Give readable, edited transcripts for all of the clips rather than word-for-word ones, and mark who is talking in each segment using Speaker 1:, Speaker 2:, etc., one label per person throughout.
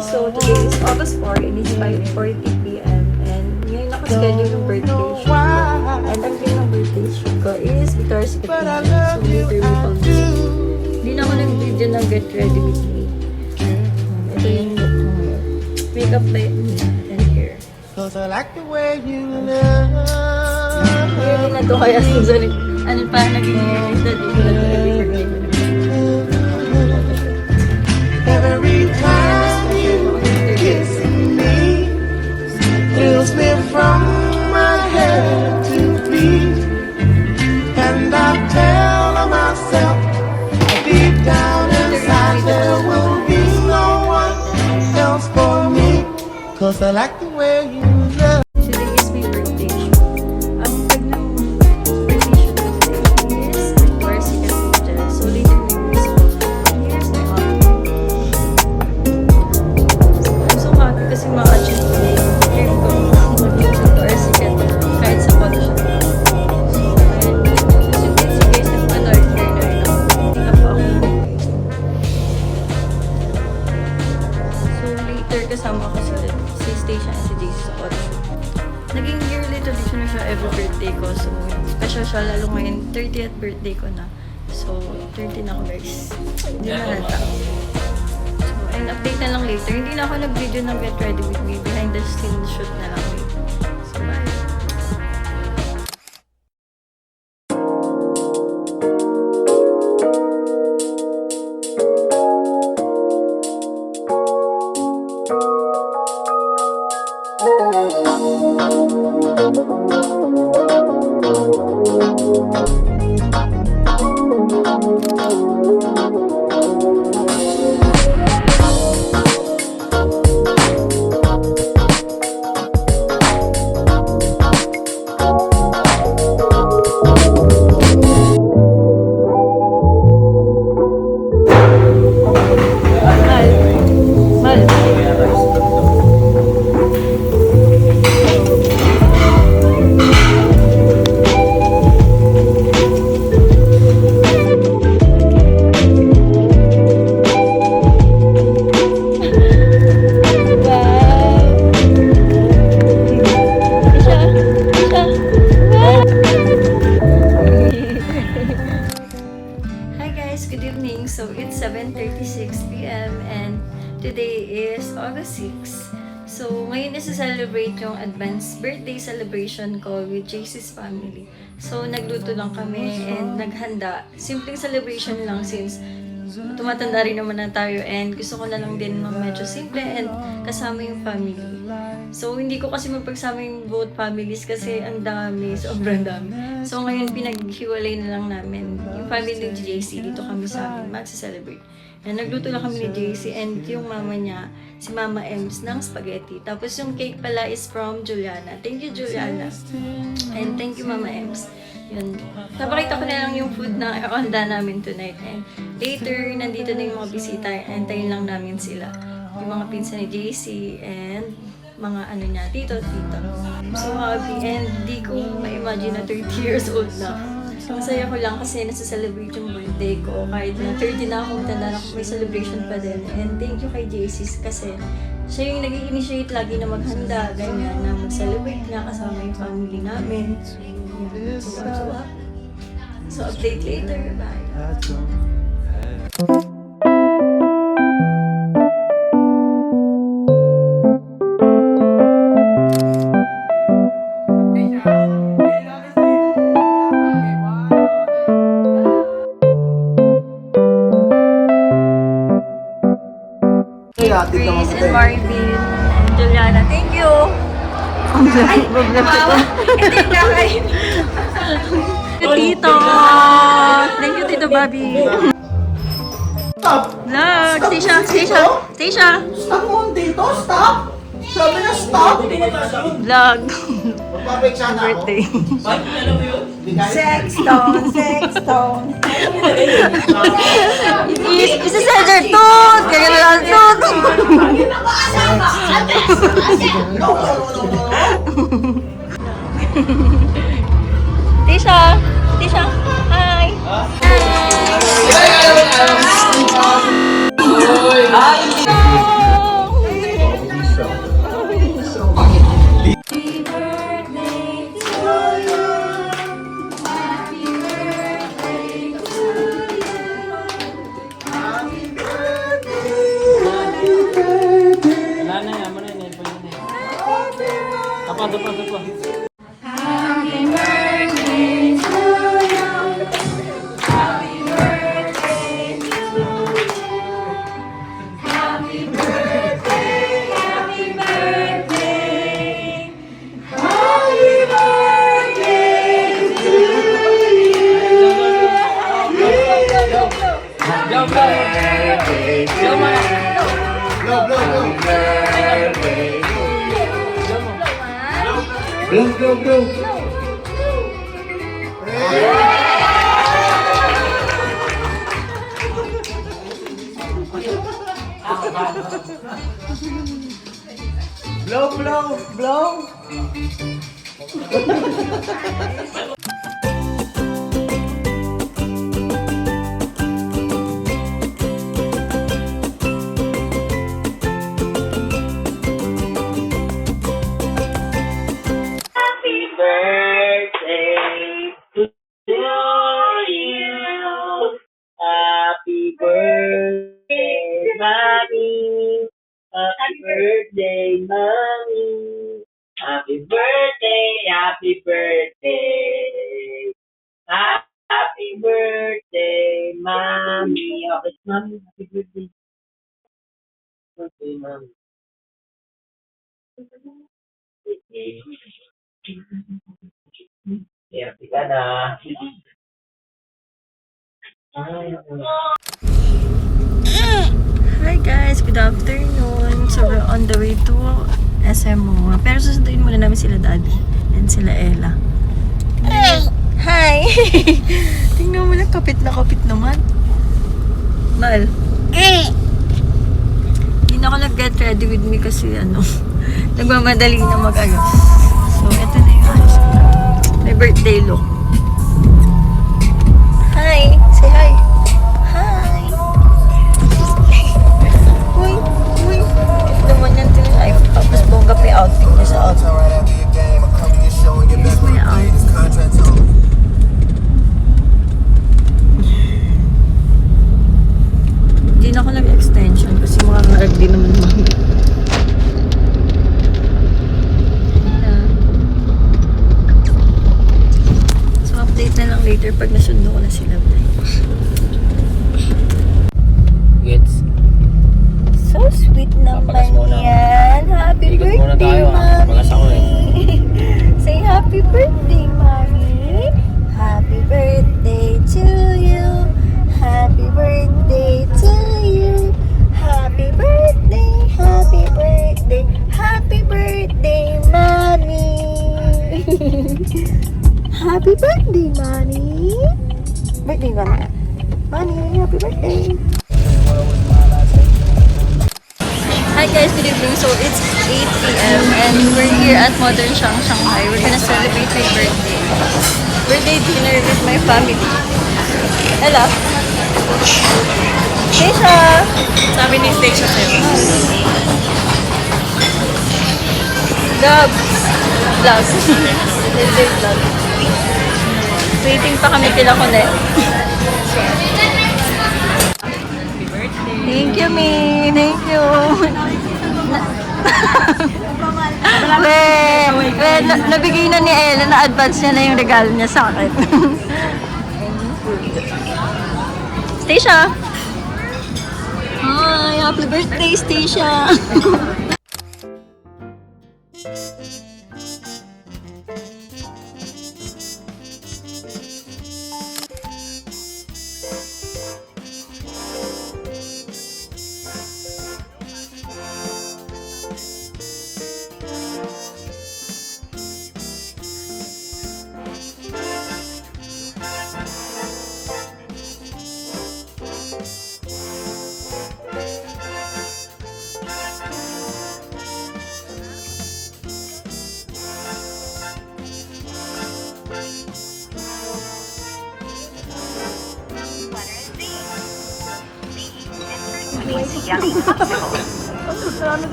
Speaker 1: So, today is August 4 and it's 5:40 p.m. And ngayon nakaschedule yung birthday shoot ko. And ang game ng birthday shoot ko is Victoria's Secret. So, later we call this. Hindi na ako nag-video ng Get Ready With Me. Ito yung look ko ngayon. Makeup by and hair.
Speaker 2: Cause I like the way you love.
Speaker 1: Ngayon na to kaya Susan. Ano pa naging edad dito na birthday ko.
Speaker 2: Every time you kiss me, thrills me from my head to feet. And I tell myself, deep down inside there will be no one else for me. Cause I like the way you love.
Speaker 1: Today is my birthday shoot. Ang tag ng birthday shoot ko today is Victoria's Secret Angel. So later we will see. Here's my outfit. I'm so happy kasi ma-achieve ko na yung dream ko mag-Victoria's Secret kahit sa photoshoot. So, ayun. As you can see guys, nagpa-dark hair na rin ako. Hindi na pa ako. So later kasama ko si Station at si JC sa photoshoot. Naging yearly tradition na siya every birthday ko. So, special siya lalo ngayon 30th birthday ko na. So, 30 na ako guys. Hindi na nata. So, and update na lang later. Hindi na ako nag-video ng Get Ready With Me. Behind the scenes shoot na lang later. So, bye. Good evening. So it's 7:36 p.m. and today is August 6. So ngayon is celebrate yung advanced birthday celebration ko with JC's family. So nagluto lang kami and naghanda. Simpleng celebration lang since tumatanda rin naman na tayo and gusto ko na lang din medyo simple and kasama yung family. So hindi ko kasi mapagsama yung both families kasi ang dami, sobrang dami. So ngayon pinaghiwalay na lang namin yung family ni JC, dito kami sa amin magsa-celebrate. And nagluto lang kami ni JC and yung mama niya, si Mama Ems ng spaghetti. Tapos yung cake pala is from Juliana. Thank you Juliana. And thank you Mama Ems. Yun. Napakita ko na lang yung food na handa namin tonight. And later, nandito na yung mga bisita. Antayin lang namin sila. Yung mga pinsan ni JC and mga ano niya, tito. So happy and di ko ma-imagine na 30 years old na. Masaya ko lang kasi nasa-celebrate yung birthday ko. Kahit na 30 na ako, tanda na may celebration pa din. And thank you kay JC kasi siya yung nag-i-initiate lagi na maghanda, ganyan, na mag-celebrate nga kasama yung family namin. So update later. Bye. Grace and Marvin, Juliana, thank you! Ay, wow! Hindi na kayo! Tito! Thank you, Tito Bobby!
Speaker 2: Stop!
Speaker 1: Vlog! Stay siya!
Speaker 2: Stop mo dito! Stop! Sabi na stop!
Speaker 1: Vlog!
Speaker 2: Magpapicture na ako.
Speaker 1: Birthday!
Speaker 3: Sextone.
Speaker 1: Isa-center tooth! Kaya na lang tooth! Tisha! Hi! Hi!
Speaker 2: Blow, blow, blow. Blow, blow, blow.
Speaker 3: Happy birthday to you. Happy birthday, mommy. Happy birthday, mommy. Happy birthday, happy birthday. Happy birthday, mommy. Okay, mommy, happy birthday. Birthday, mommy. Happy ka na.
Speaker 1: Hi guys, good afternoon. So we're on the way to SMO. Pero susunduin muna namin sila Daddy and sila Ella. Hi! Tingnan mo lang, kapit na kapit naman. Mal. Hindi na ako nag-get ready with me kasi nagmamadali na mag-ayos. So, ito na yung ayos ko. May birthday look. Hi! Say hi! Hi! Uy! Uy! Ito naman yan ay tapos bongga pa yung outfit niya sa outfit. Here's my outfit. Hindi na ako nag-extension kasi makangarag din naman mami. So update na lang later pag nasundo ko na sila.
Speaker 3: Gets?
Speaker 1: So sweet naman
Speaker 3: Papagas muna.
Speaker 1: yan. Happy
Speaker 3: Ikot muna
Speaker 1: birthday,
Speaker 3: tayo, papagas ako
Speaker 1: mommy. Say happy birthday, mommy. Happy birthday to you. Happy birthday to you. Happy birthday, happy birthday, happy birthday, mommy. Happy birthday, mommy. Birthday ka na. Mommy, happy birthday. Hi guys, good evening. So it's 8 p.m. and we're here at Modern Shanghai. We're gonna celebrate my birthday. Birthday dinner with my family. Ella. Stacia! Sabi ni Stacia sa'yo. Gab! Vlog. Birthday vlog. Waiting pa kami kila Conet. Thank you, Mi. Thank you. Nabigay na ni Ella, na-advance niya na yung regalo niya sa akin. Stacia! Hi! Happy birthday, Stacia!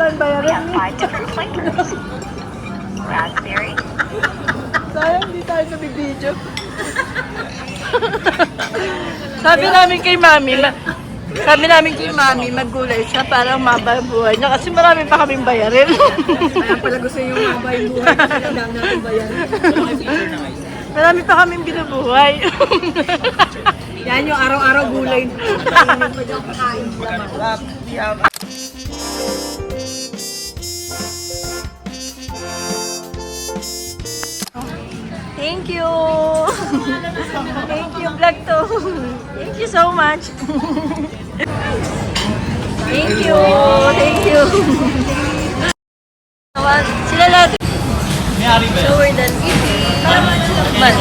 Speaker 4: We have 5 different flavors. Raspberry,
Speaker 1: Sayang, hindi tayo nabibidyo. Sabi namin kay Mami,
Speaker 5: Sabi namin kay Mami, maggulay siya para umaba ang buhay niya kasi marami pa kaming bayarin.
Speaker 6: Kaya pala gusto yung mababa yung buhay kasi kailangan natin bayaran.
Speaker 5: Marami pa kaming binubuhay.
Speaker 6: Yan yung araw-araw gulay.
Speaker 5: Thank you. Thank you, Vlog to. Thank you so much. Thank you. Thank you. Sila lahat.
Speaker 1: So we're done eating. Man.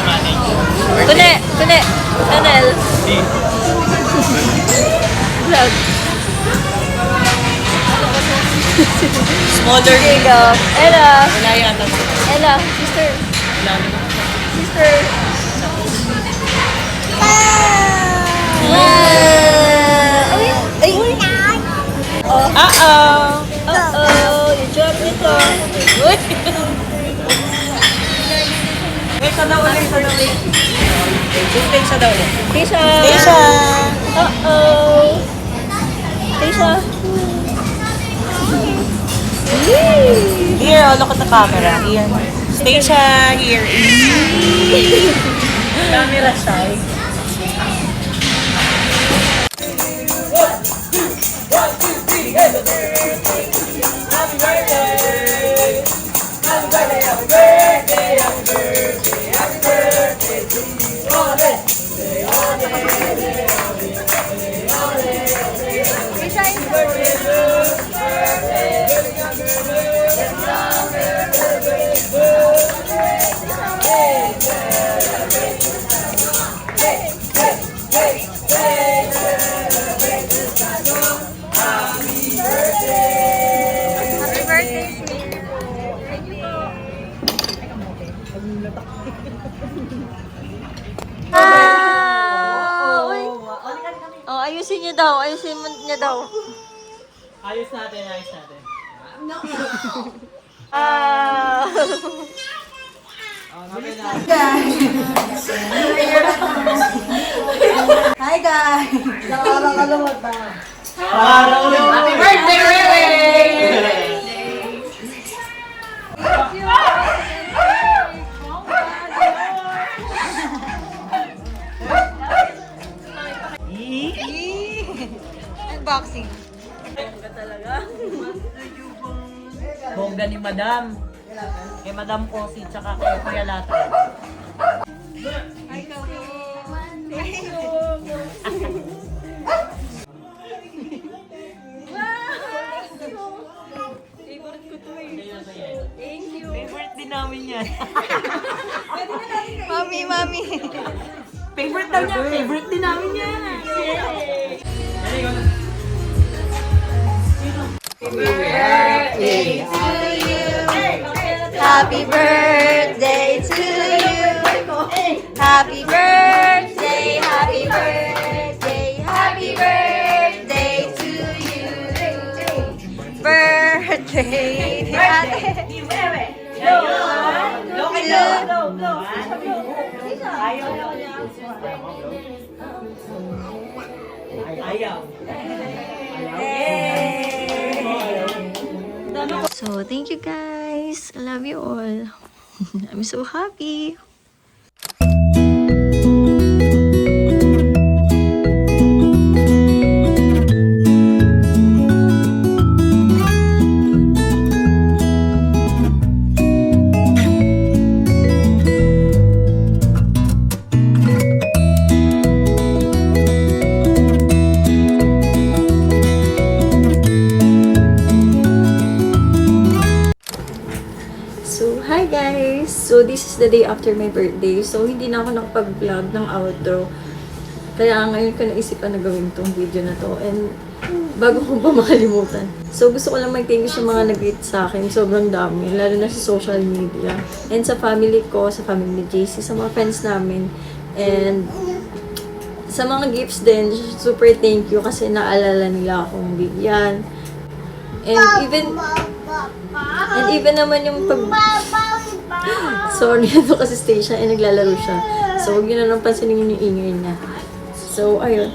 Speaker 1: Kune. Chanel. Vlog.
Speaker 5: Smaller.
Speaker 1: Here you go. Ella.
Speaker 3: Wala yata.
Speaker 1: Ella. Sister. Sister. Ay! Uh-oh! You dropped it off.
Speaker 5: Isa daw ulit. Isa daw ulit.
Speaker 1: Tisha!
Speaker 5: Tisha!
Speaker 1: Uh-oh! Tisha!
Speaker 5: Here, oh, look at the camera. Iyan. Stacia, here. Camera shy.
Speaker 1: Oh, ayusin niyo daw. Ayusin niya daw.
Speaker 3: Ayos natin.
Speaker 1: Ah!
Speaker 6: Hi guys!
Speaker 3: Happy birthday!
Speaker 5: Unboxing.
Speaker 3: Bongga ni Madam. Kay Madam Cosi, tsaka kay Kuya Lata.
Speaker 5: Favorite din namin yan. Mami.
Speaker 6: Favorite daw niya. Favorite din namin yan.
Speaker 5: Happy birthday to you. Happy birthday, happy birthday, happy birthday to you. Birthday, ate.
Speaker 1: So, thank you guys. I love you all. I'm so happy. So, hi guys! So, this is the day after my birthday. So, hindi na ako nakapag-vlog ng outro. Kaya ngayon ko naisipan na gawin tong video na to. And, bago ko pa makalimutan. So, gusto ko lang mag-thank you sa mga nag-greet sa akin. Sobrang dami. Lalo na sa social media. And sa family ko, sa family ni JC, sa mga friends namin. And, sa mga gifts din, super thank you kasi naalala nila akong bigyan. And even naman yung sorry, ito kasi station ay naglalaro siya. So, huwag nyo na lang pansinin yung ingay niya. So, ayun.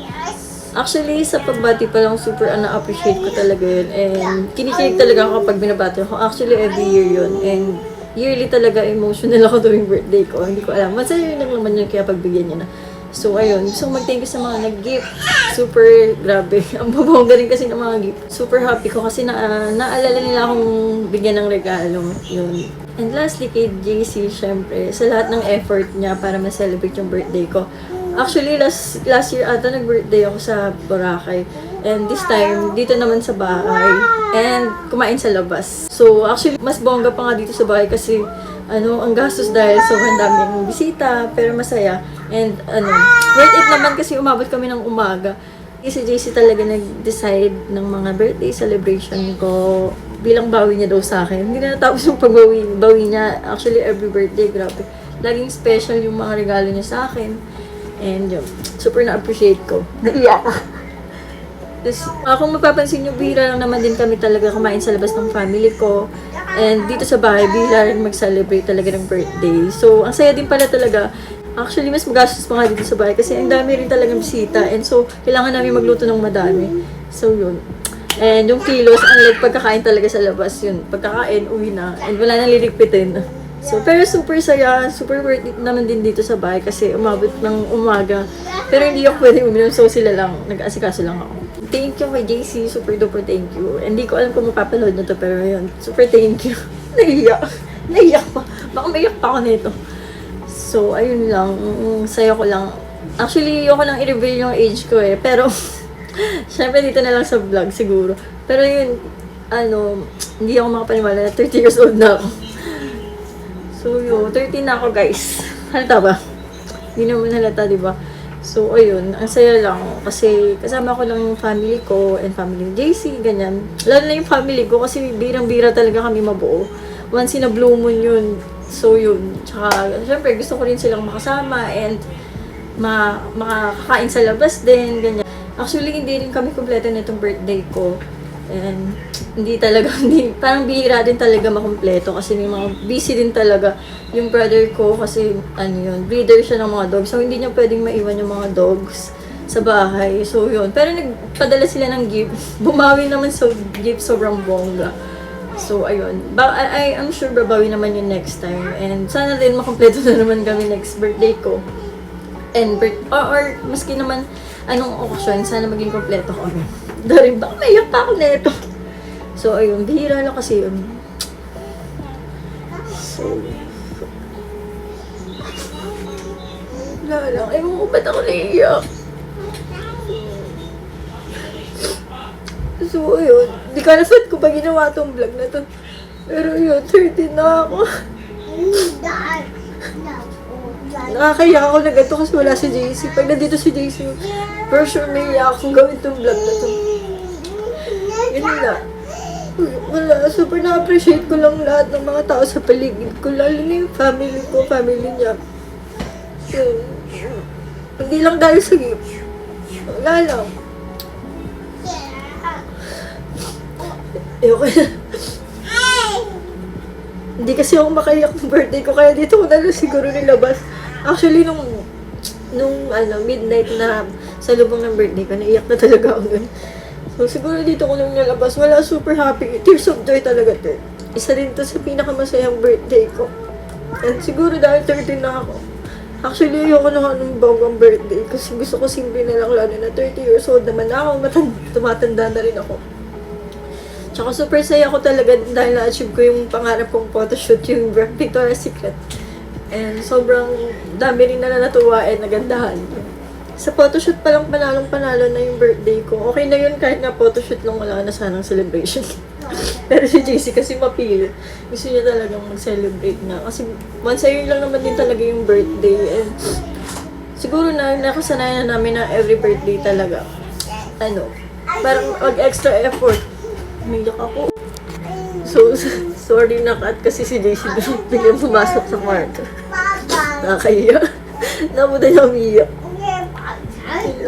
Speaker 1: Actually, sa pagbati pa lang, super na-appreciate ko talaga yun. And kinikilig talaga ako kapag binabati ako. Actually, every year yun. And yearly talaga emotional ako tuwing birthday ko. Hindi ko alam. Masaya yun lang naman yun kaya pagbigyan niya na. So, ayun. So, mag-thank you sa mga nag-gift. Super grabe. Ang babongga rin kasi ng mga gift. Super happy ko kasi naalala nila akong bigyan ng regalo. Yun. And lastly, kay JC, syempre, sa lahat ng effort niya para ma-celebrate yung birthday ko. Actually, last year ata nag-birthday ako sa Boracay. And this time, dito naman sa bahay. And kumain sa labas. So, actually, mas bongga pa nga dito sa bahay kasi ang gastos dahil sobrang daming bisita, pero masaya. And worth it naman kasi umabot kami ng umaga. Si JC talaga nag-decide ng mga birthday celebration ko bilang bawi niya daw sa akin. Hindi na natapos yung pagbawi niya. Actually, every birthday, grabe. Laging special yung mga regalo niya sa akin. And yun, super na-appreciate ko. Naiyak. Tapos, kung mapapansin nyo, bihira lang naman din kami talaga kumain sa labas ng family ko. And dito sa bahay, bihira rin mag-celebrate talaga ng birthday. So, ang saya din pala talaga. Actually, mas magastos pa nga dito sa bahay kasi ang dami rin talagang bisita. And so, kailangan namin magluto ng madami. So, yun. And yung kilos, unlike pagkakain talaga sa labas, yun. Pagkakain, uwi na. And wala nang liligpitin. So, pero super saya, super worth it naman din dito sa bahay kasi umabot ng umaga. Pero hindi ako pwede uminom, so sila lang, nag-asikaso lang ako. Thank you kay JC, super duper thank you. Hindi ko alam kung mapapaload na to, pero yun, super thank you. Naiyak pa. Baka maiyak pa ako nito. So, ayun lang, saya ko lang. Actually, ayoko lang i-reveal yung age ko pero syempre dito na lang sa vlog siguro. Pero yun, hindi ako makapaniwala na 30 years old na ako. So, yun, 13 na ako, guys. Halata ba? Hindi naman halata, di ba? So, ayun, ang saya lang. Kasi, kasama ko lang yung family ko and family ni JC, ganyan. Lalo na yung family ko kasi birang-bira talaga kami mabuo. Once in a blue moon yun. So, yun. Tsaka, syempre, gusto ko rin silang makasama and makakain sa labas din, ganyan. Actually, hindi rin kami kompleto na itong birthday ko. And parang bihira din talaga makumpleto kasi may mga busy din talaga yung brother ko kasi breeder siya ng mga dogs. So, hindi niya pwedeng maiwan yung mga dogs sa bahay. So, yun. Pero nagpadala sila ng gift. Bumawi naman sa gift, sobrang bongga. So, ayun. I'm sure babawi naman yun next time. And sana din makumpleto na naman kami next birthday ko. And or maski naman anong okasyon, sana maging kompleto kami. Dahil baka maiyak pa ako nito. So, ayun. Bihira lang kasi yun. So, wala lang. Ewan ko ba't ako naiyak. So, ayun. Di ka nasad ko pa ginawa tong vlog na to. Pero yun, 13 na ako. Nakakaiyak ako na ganito kasi wala si JC. Pag nandito si JC, for sure may iyak akong gawin tong vlog na to. Yun na. Wala, super na-appreciate ko lang lahat ng mga tao sa paligid ko. Lalo na yung family ko, family niya. Yun. Hindi lang dahil sa gift. Wala lang. Okay. Hindi kasi ako makaiyak ng birthday ko, kaya dito ko na lang siguro nilabas. Actually, nung midnight na sa lubong ng birthday ko, naiyak na talaga ako dun. So, siguro dito ko lang nilabas. Wala, super happy. Tears of joy talaga to. Isa din to sa pinakamasayang birthday ko. And siguro dahil 13 na ako. Actually, ayoko na nga nung bawang birthday kasi gusto ko simple na lang, lalo na 30 years old naman ako. Tumatanda na rin ako. Tsaka super saya ko talaga dahil na-achieve ko yung pangarap kong photoshoot, yung Victoria's Secret. And sobrang dami rin na natuwa and nagandahan. Sa photoshoot palang panalong-panalo na yung birthday ko. Okay na yun kahit nga photoshoot lang, wala na sanang celebration. Pero si JC kasi mapilit. Gusto niya talagang mag-celebrate na. Kasi once a year lang naman din talaga yung birthday. And siguro na nakasanayan na namin na every birthday talaga. Parang mag-extra effort. Umiyak ako. So, sorry na kat kasi si JC biglang pumasok sa kwarto. Nakakaiyak. Namuda niya umiyak.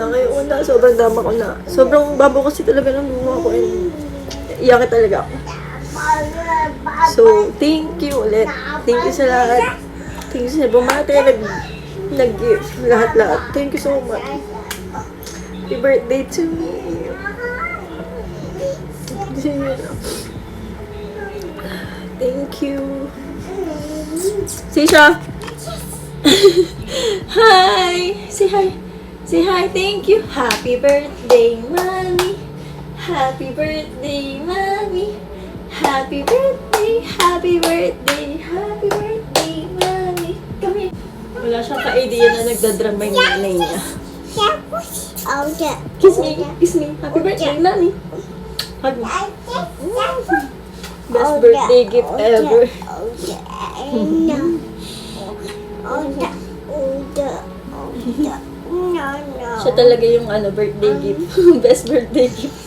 Speaker 1: Una, sobrang dama ko na. Sobrang babo kasi talaga ng bunga ko and iyak talaga ako. So, thank you ulit. Thank you sa lahat. Thank you sa bumate, nag-gift, lahat-lahat. Thank you so much. Happy birthday to me. Thank you. Sisha. Hi. Say hi. Say hi. Thank you. Happy birthday, mommy. Happy birthday, mommy. Happy birthday. Happy birthday. Happy birthday, mommy. Come here. Wala siyang ka-idea na nagdadrama yung nanay niya. Kiss me. Kiss me. Happy birthday, mommy. Hug me. Best birthday gift ever. Siya talaga yung birthday gift. Best birthday gift.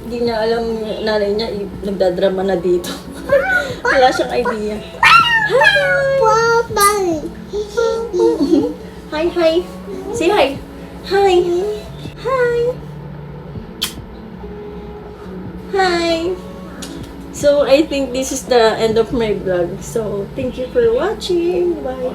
Speaker 1: Hindi niya alam yung nanay niya, nagdadrama na dito. Wala siyang idea. Hi! Hi! Say hi! Hi! Hi! Hi! So, I think this is the end of my vlog. So, thank you for watching. Bye!